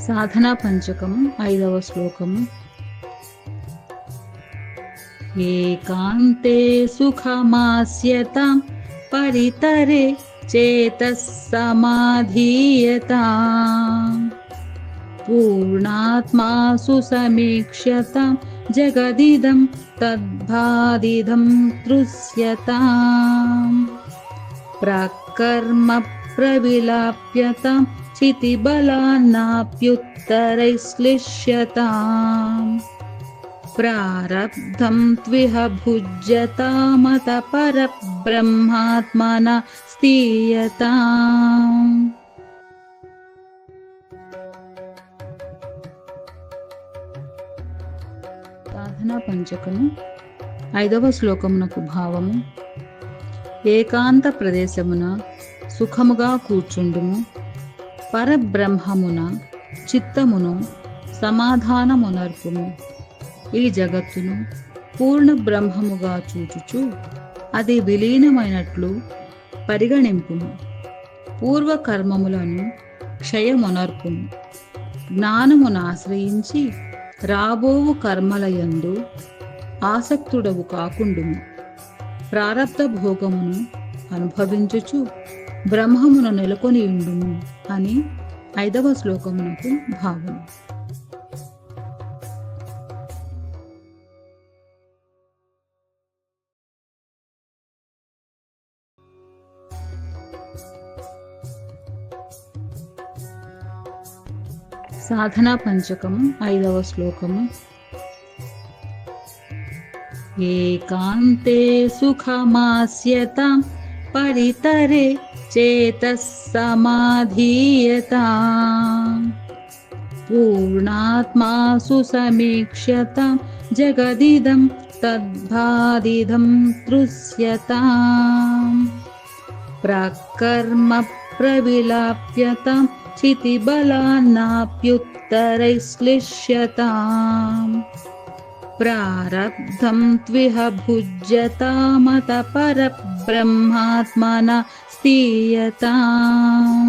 సాధనా పంచకము 5వ శ్లోకము. ఏకాంతే సుఖమాస్యతాం పరితరే చేతస్ సమాధీయతాం పూర్ణాత్మాసు సమీక్ష్యతాం జగదిదం తద్భాదిదం తృష్యతాం ప్రాకర్మ ప్రవిలాప్యతాం చితిబలాన్నాప్యుత్తరైశ్లిష్యతాం ప్రారబ్ధం త్విహ భుజ్యతామత పరబ్రహ్మాత్మనా స్థీయతాం. సాధనా పంచకము 5వ శ్లోకమునకు భావము. ఏకాంత ప్రదేశమున సుఖముగా కూర్చుండుము, పరబ్రహ్మమున చిత్తమును సమాధానమునర్పుము. ఈ జగత్తును పూర్ణ బ్రహ్మముగా చూచుచు అది విలీనమైనట్లు పరిగణింపుము. పూర్వకర్మములను క్షయమునర్పుము. జ్ఞానమును ఆశ్రయించి రాబోవు కర్మలయందు ఆసక్తుడవు కాకుండుము. ప్రారబ్ధ భోగమును అనుభవించుచు బ్రహ్మమును నెలకొని ఉండుము అని 5వ శ్లోకమునకు భావము. సాధనా పంచకము 5వ శ్లోకము. ఏకాంతే సుఖమాస్యతాం పరితరే చేతస్ సమాధీయతాం పూర్ణాత్మాసు సమీక్ష్యతాం జగదిదం తద్భాదిదం తృష్యతాం ప్రాకర్మ ప్రవిలాప్యతాం చితిబలాన్నాప్యుత్తరైశ్లిష్యతాం ప్రారబ్ధం త్విహ భుజ్యతామత పరబ్రహ్మాత్మనా స్థీయతాం.